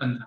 15।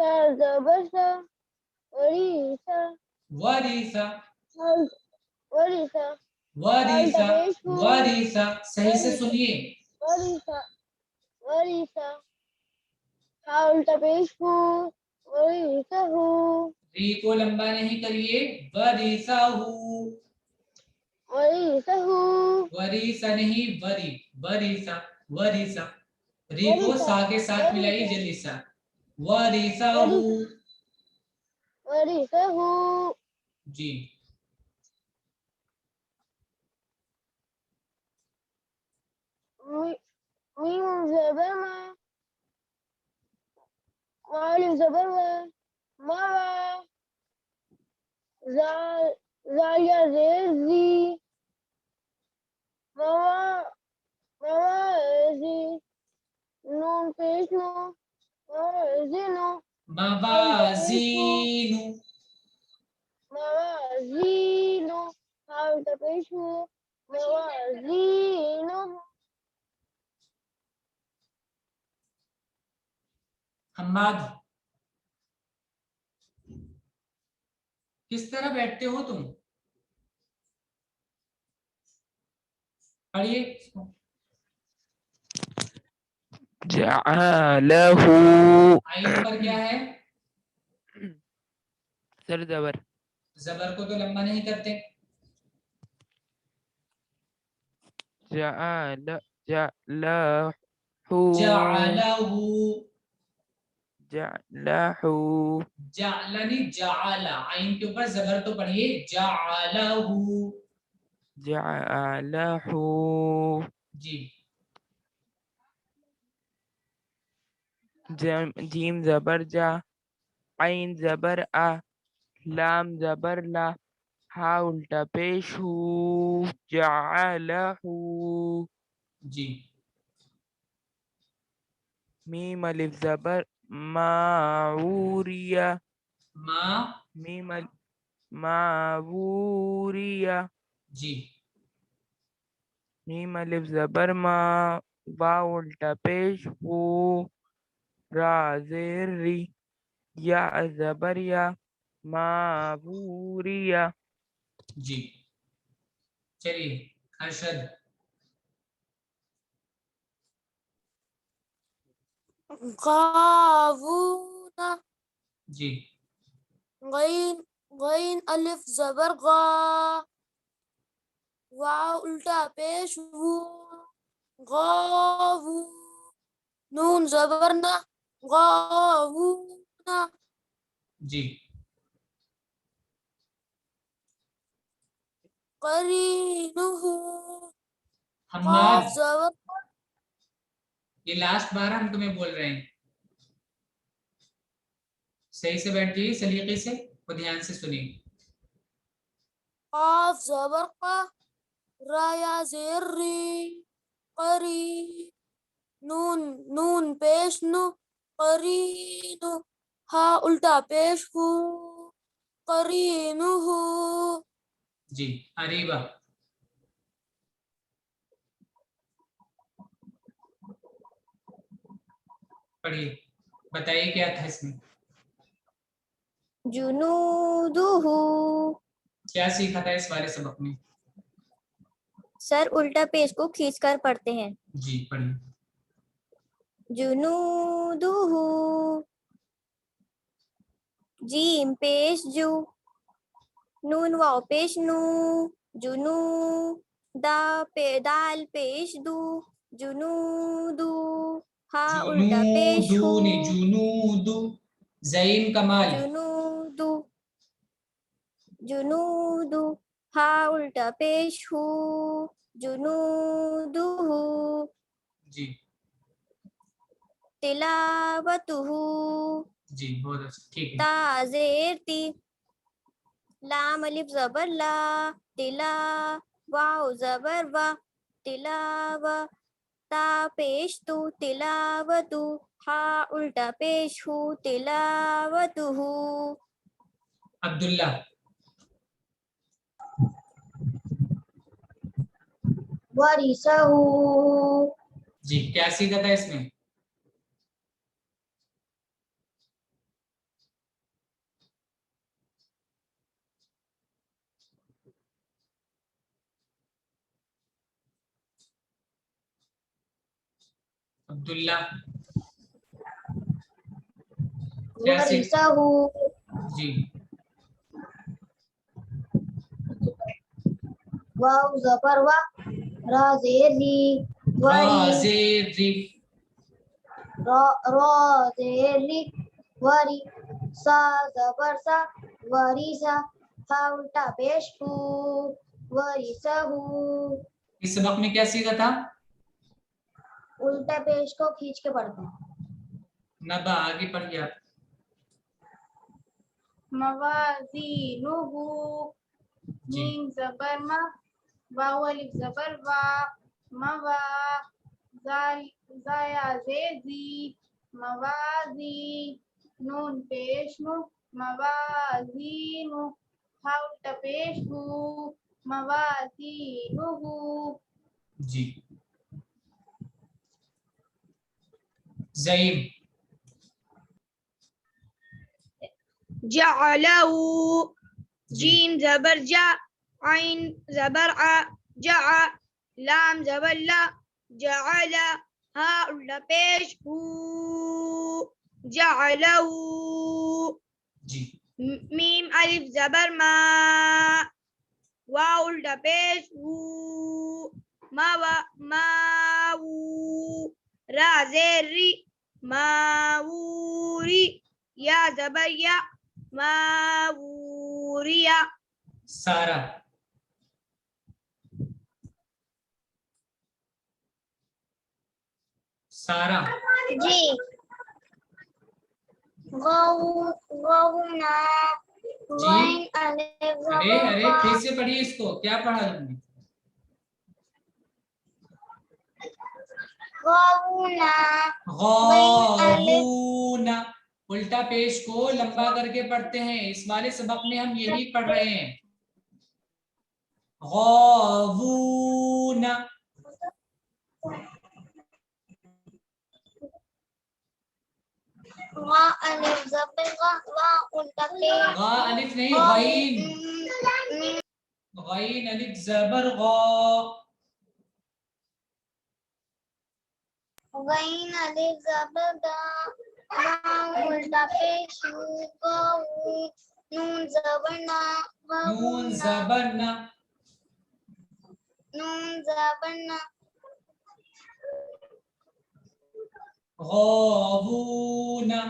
زبر سا وریثا وریثا وریثا وریثا وریثا صحیح سے سنیے وریثا وریثا ہا الٹا پیش ہو وریثہ ری کو لمبا نہیں کریے وریثہ وریثہ وریثہ نہیں وری وریثہ وریثہ ری کو سا کے ساتھ ملائیے جلدی سا وریثہ وریثہ جی میم زبر والف زبر ما زایا زیر زی موازی نون پیش نو موازینو موازین موازینو حاول پیش نو موازینو حماد کس طرح بیٹھتے ہو تم پڑھیے جعلہ آئین پر کیا ہے سر زبر زبر کو تو لمبا نہیں کرتے جعلہ جعلہ جعلہ جعلہ جعلنی جعل عین کے اوپر زبر تو پڑھیے جعلہ جعلہ جی جیم زبر جا عین زبر آ لام زبر لا ہا الٹا پیش ہو جعلہ جی میم الف زبر معوریہ ما میم معوریہ جی میم الف زبر ما واو الٹا پیش ہو را زیر ری یا زبر یا معوریہ جی چلیے ارشد غاوون جی غین الف زبر غا واو الٹا پیش وو غاوو نون زبر نہ غاوون جی قرینہ حماد قاف زبر یہ لاسٹ بار ہم تمہیں بول رہے ہیں صحیح سے بیٹھ جائیے سلیقے سے اور دھیان سے سنیے قاف زبر قا را یا زیر ری قری نون پیش نو قرینو ہا الٹا پیش ہو قرینہ جی اریبہ پڑھیے بتائیے کیا تھا اس میں جنودہ کیا سیکھا تھا اس والے سبق میں سر الٹا پیج کو کھینچ کر پڑھتے ہیں جی پڑھیے جنودہ جیم پیش جو نون واو پیش نو جنو دال پیش دو جنودو ہا الٹا پیش ہو جنود زین کمال جنودو ہا الٹا پیش ہو جنودہ جی تلاوتہ جی بہت اچھا ٹھیک ہے تا زیر تی لام الف زبر لا تلا واو زبر وا تلاوا تا پیش تو تلاوتو ہا الٹا پیش ہو تلاوتہ عبداللہ ورثہ جی کیا سیکھا تھا اس میں عبداللہ کیا سیکھ ورثه جی واو زبر وا را زیر ری را وری زیر ری را زیر ری وری سا زبر سا وری سا ہا الٹا پیش ہو وری سا ہو اس سبق میں کیا سیکھا تھا الٹا پیش کو کھینچ کے پڑھتے ہیں نبا آگے پڑھیے آپ موازینہ جی میم زبر ما واو الف زبر وا موا زایا زی موازی نون پیش نو موازین ہا الٹا پیش ہو موازینہ جی زیم جعلہ جی جیم زبر جا عین زبر ع جع لام زبر لا جعل ہا الٹا پیش ہو جعلہ جی میم الف زبر ما واو الٹا پیش ہو ماو را زیر ری ماوری یا زبر یا ماوریا سارا سارا جی غونا جی وین الف ارے زبر ارے وا پھر سے پڑھیے اس کو کیا پڑھا تم نے غونا غاوونا الٹا پیش کو لمبا کر کے پڑھتے ہیں اس والے سبق میں ہم یہی پڑھ رہے ہیں غاوونا غا الف زبر غا وا الٹا پیش غا الف نہیں غین غین الف زبر غا غین الف زبر گا واو الٹا پیش ہو گاو نون زبر نا نون زبر نا نون زبر نا غاوونا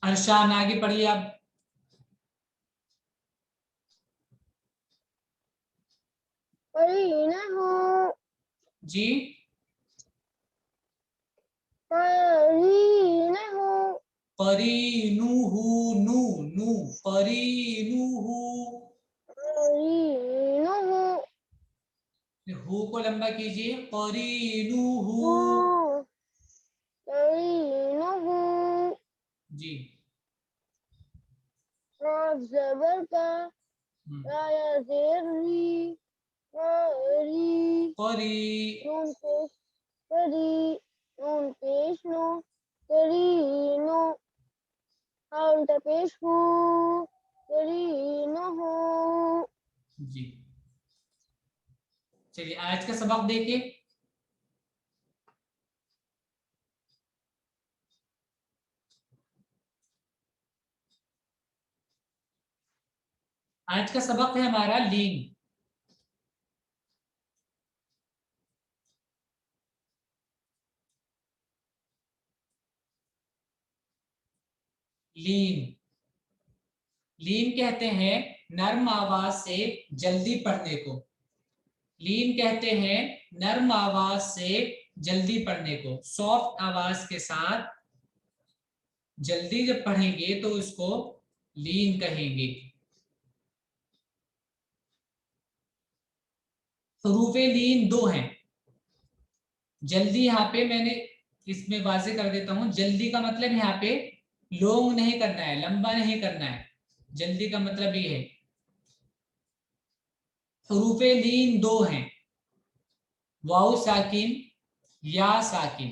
ارشان آگے پڑھیے آپ قرینہ جی قرینہ قرینوہ نو نو قرینوہ قرینہ ہو کو لمبا کیجیے قرینوہ قرینہ جی قاف زبر کا رایا زیر ری قری قری نون پیش قری نون پیش نو قرینو ہا الٹا پیش ہو قرینہ جی چلیے آج کا سبق دیکھیے آج کا سبق ہے ہمارا لین لین لین کہتے ہیں نرم آواز سے جلدی پڑھنے کو لین کہتے ہیں نرم آواز سے جلدی پڑھنے کو سافٹ آواز کے ساتھ جلدی جب پڑھیں گے تو اس کو لین کہیں گے حروف لین دو ہیں جلدی یہاں پہ میں نے اس میں واضح کر دیتا ہوں جلدی کا مطلب یہاں پہ لونگ نہیں کرنا ہے لمبا نہیں کرنا ہے جلدی کا مطلب یہ ہے حروف لین دو ہیں واو ساکن یا ساکن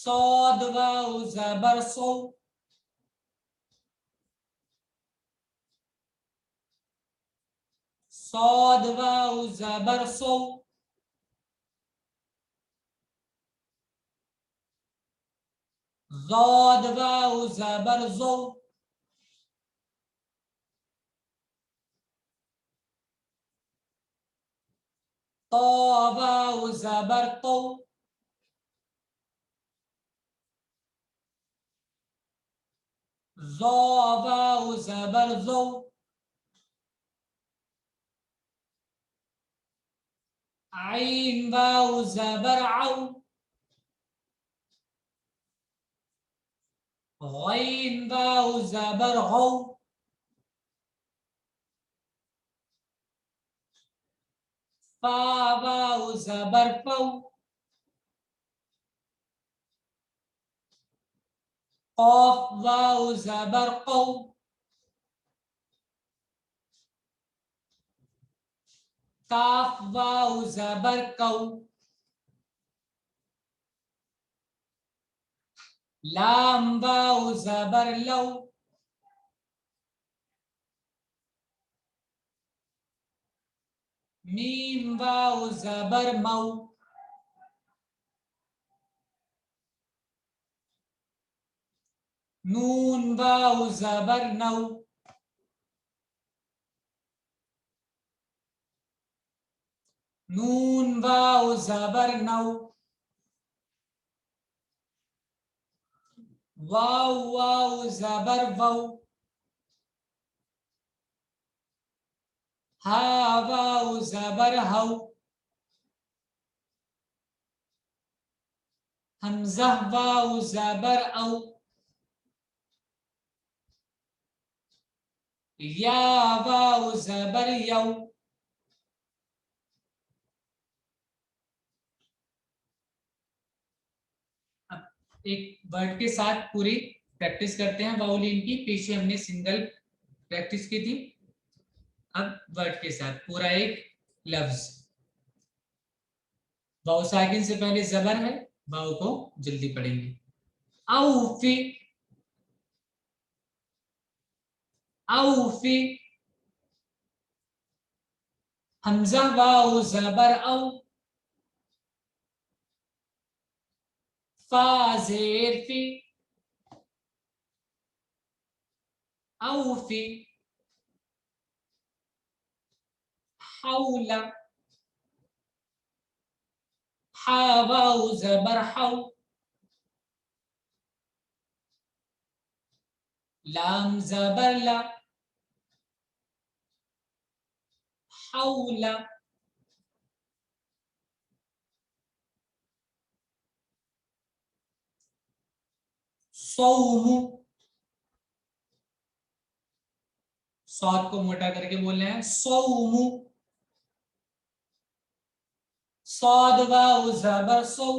صاد واو زبر صو صاد واو زبر صو ضاد واو زبر زو طا واو زبر طو ظا واو زبر زو عين واو زبر عو غين واو زبر غو فا واو زبر فو قاف واو زبر قو کاف واو زبر کو لام واو زبر لو میم واو زبر مو نون واو زبر نو نون واو زبر نو واو واو زبر وو ہا واو زبر ہو حمزہ واو زبر او یا واو زبر یو اب ایک ورڈ کے ساتھ پوری پریکٹس کرتے ہیں واؤلین کی. پیچھے ہم نے سنگل پریکٹس کی تھی, اب ورڈ کے ساتھ پورا ایک لفظ. واو ساکن سے پہلے زبر ہے, واو کو جلدی پڑھیں گے. اوفی اوفی حمزہ واو زبر او فا زیر فی اوفی حول حا واو زبر حو لام زبر لا حول صوم صاد کو موٹا کر کے بولنا ہے صوم صاد واو زبر صو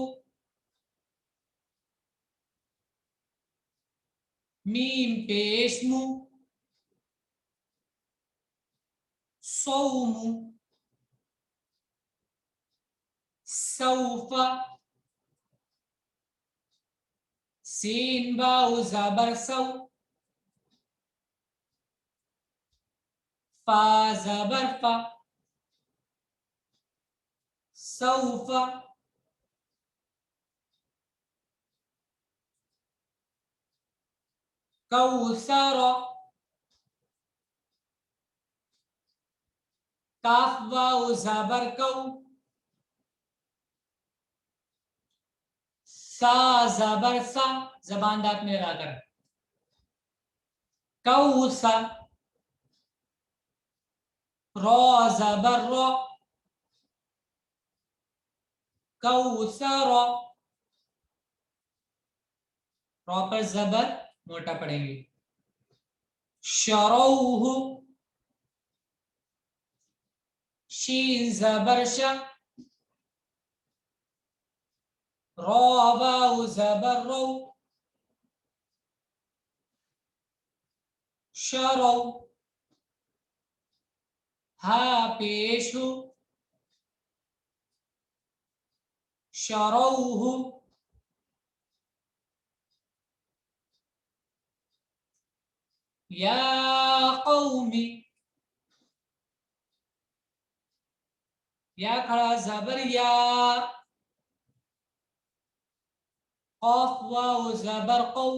میم پیش مو صوم سوف سین واو زبر سو فا زبر فا سوف کوثر کاف واو زبر کو سا زبر سا زبان دانت میں لگا کر کوثر را زبر را کوثر را پر زبر موٹا پڑھیں گے. شروہ شین زبر شا را واو زبر رو شرو ہا پیش ہو شروہ یا قومی، یا کھڑا زبر یا، قاف واو زبر قو،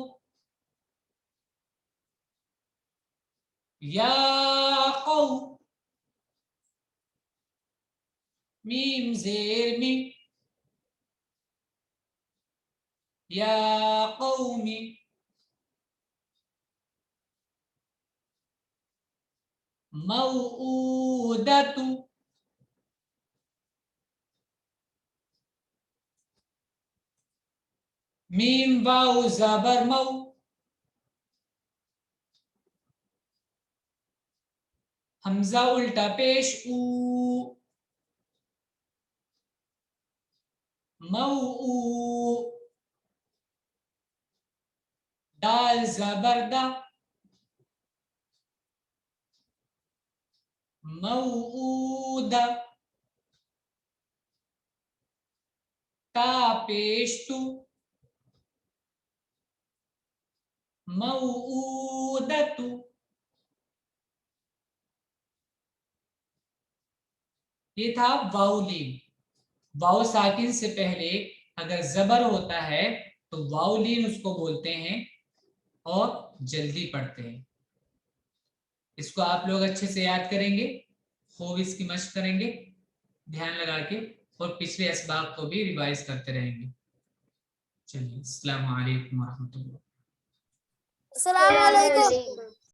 یا قو، میم زیر می، یا قومی، موعودۃ، میم واو زبر مو، حمزہ الٹا پیش او، موعو، دال زبر دا، موعودہ، تا پیش تو، موعودۃ، یہ تھا واو لین. واو ساکن سے پہلے اگر زبر ہوتا ہے تو واو لین اس کو بولتے ہیں اور جلدی پڑھتے ہیں. اس کو آپ لوگ اچھے سے یاد کریں گے، خوب اس کی مشق کریں گے دھیان لگا کے، اور پچھلے اسباق کو بھی ریوائز کرتے رہیں گے. چلیے السلام علیکم ورحمۃ اللہ. السلام علیکم.